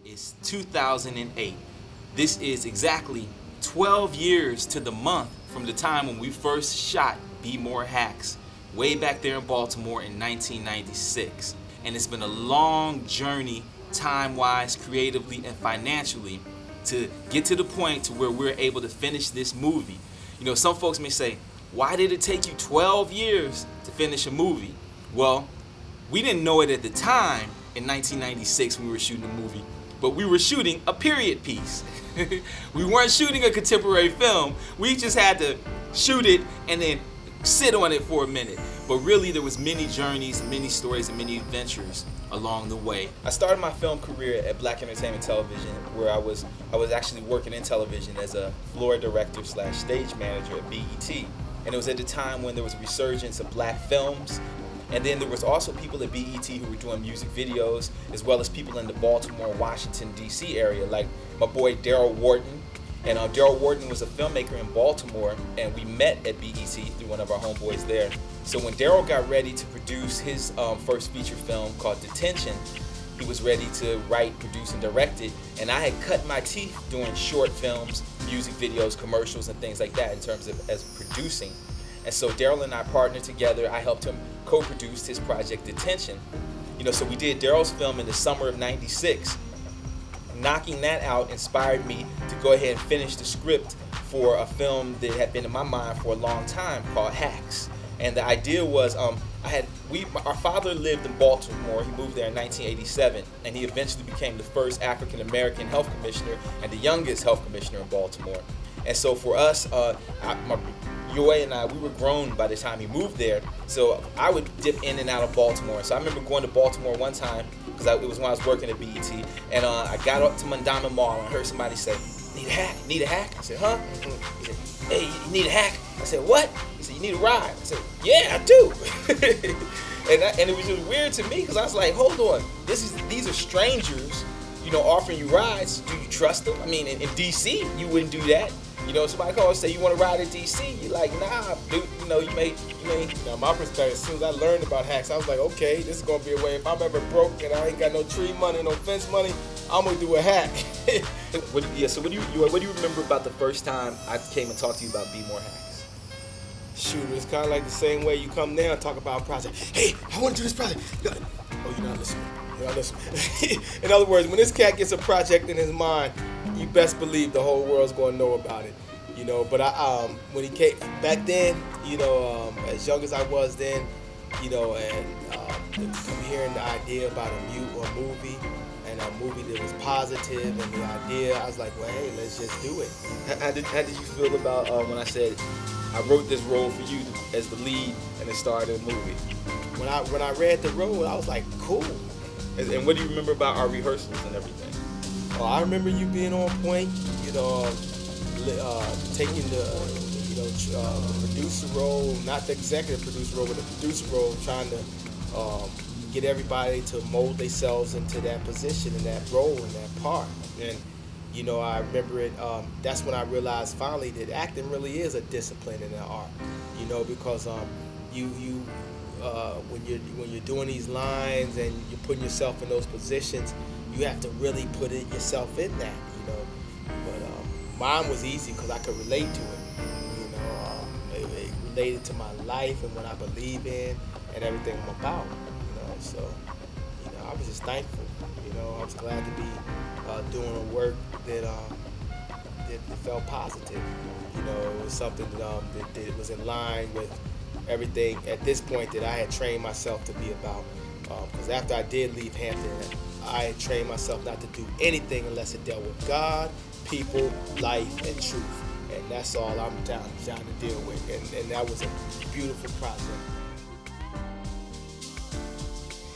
is 2008. This is exactly 12 years to the month from the time when we first shot Be More Hacks, way back there in Baltimore in 1996. And it's been a long journey, time-wise, creatively, and financially, to get to the point to where we're able to finish this movie. You know, some folks may say, why did it take you 12 years to finish a movie? Well, we didn't know it at the time in 1996 when we were shooting the movie, but we were shooting a period piece. We weren't shooting a contemporary film. We just had to shoot it and then sit on it for a minute. But really, there was many journeys, many stories, and many adventures along the way. I started my film career at Black Entertainment Television, where I was actually working in television as a floor director / stage manager at BET. And it was at the time when there was a resurgence of black films. And then there was also people at BET who were doing music videos, as well as people in the Baltimore, Washington, D.C. area, like my boy Daryl Wharton. And Daryl Wharton was a filmmaker in Baltimore, and we met at BET through one of our homeboys there. So when Daryl got ready to produce his first feature film called Detention, he was ready to write, produce, and direct it. And I had cut my teeth doing short films, music videos, commercials, and things like that in terms of as producing. And so Daryl and I partnered together. I helped him co-produce his project Detention. You know, so we did Daryl's film in the summer of '96. Knocking that out inspired me to go ahead and finish the script for a film that had been in my mind for a long time called Hacks. And the idea was, our father lived in Baltimore. He moved there in 1987, and he eventually became the first African American health commissioner and the youngest health commissioner in Baltimore. And so for us, Yoy and I, we were grown by the time he moved there. So I would dip in and out of Baltimore. So I remember going to Baltimore one time, because it was when I was working at BET, and I got up to Mondawmin Mall and I heard somebody say, "Need a hack? Need a hack?" I said, "Huh?" He said, "Hey, you need a hack?" I said, "What?" He said, "You need a ride." I said, "Yeah, I do." and it was just weird to me, because I was like, hold on, these are strangers, you know, offering you rides. Do you trust them? I mean, in DC, you wouldn't do that. You know, somebody calls and say, "You want to ride at DC?" You're like, "Nah, dude, you know, you may. Now, my perspective, as soon as I learned about hacks, I was like, okay, this is going to be a way. If I'm ever broke and I ain't got no tree money, no fence money, I'm going to do a hack. So what do you remember about the first time I came and talked to you about Be More Hacks? Shoot, it's kind of like the same way you come now and talk about a project. Hey, I want to do this project. Oh, you're not listening. You're not listening. In other words, when this cat gets a project in his mind, you best believe the whole world's going to know about it. You know, but when he came back then, you know, as young as I was then, you know, and I'm hearing the idea about a movie, and a movie that was positive, and the idea, I was like, well, hey, let's just do it. How did you feel about when I said I wrote this role for you as the lead and the star of the movie? When I read the role, I was like, cool. And what do you remember about our rehearsals and everything? Oh, I remember you being on point, you know, taking the producer role, not the executive producer role, but the producer role, trying to get everybody to mold themselves into that position, in that role, in that part. And you know, I remember it. That's when I realized finally that acting really is a discipline and an art. You know, because when you're doing these lines and you're putting yourself in those positions, you have to really put yourself in that. You know, but mine was easy because I could relate to it. You know, it related to my life and what I believe in and everything I'm about. You know, so you know, I was just thankful. You know, I was glad to be doing a work that felt positive. You know, it was something that was in line with everything at this point that I had trained myself to be about. Because after I did leave Hampton, I had trained myself not to do anything unless it dealt with God, people, life, and truth. And that's all I'm trying to deal with. And that was a beautiful project.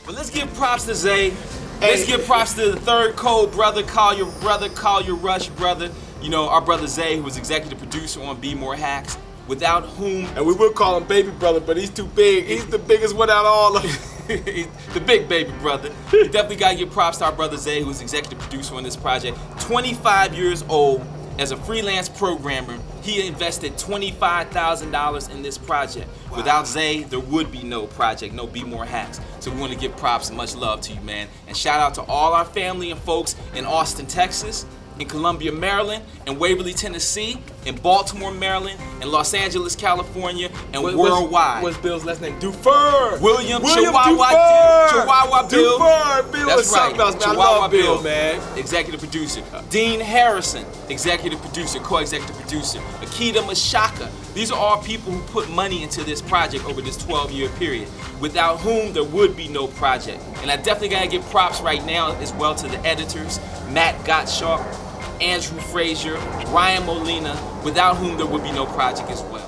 Well, let's give props to Zay. Let's give props to the Third Code brother, Collier brother, Collier Rush brother. You know, our brother Zay, who was executive producer on Be More Hacks, without whom... And we would call him baby brother, but he's too big. He's the biggest one out of all of them. The big baby brother. You definitely got to give props to our brother Zay, who was executive producer on this project. 25 years old, as a freelance programmer, He invested $25,000 in this project. Wow. Without Zay, there would be no project, no Be More Hacks. So we want to give props and much love to you, man. And shout out to all our family and folks in Austin, Texas, in Columbia, Maryland, in Waverly, Tennessee, in Baltimore, Maryland, in Los Angeles, California, and worldwide. What's Bill's last name? Dufour. William Dufour. Chihuahua Bill. Dufour. Bill That's is something right. else, man. I Chihuahua love Bill, Bill, man. Executive producer. Dean Harrison, executive producer, co-executive producer. Akita Mashaka. These are all people who put money into this project over this 12-year period, without whom there would be no project. And I definitely gotta give props right now as well to the editors, Matt Gottschalk, Andrew Frazier, Ryan Molina, without whom there would be no project as well.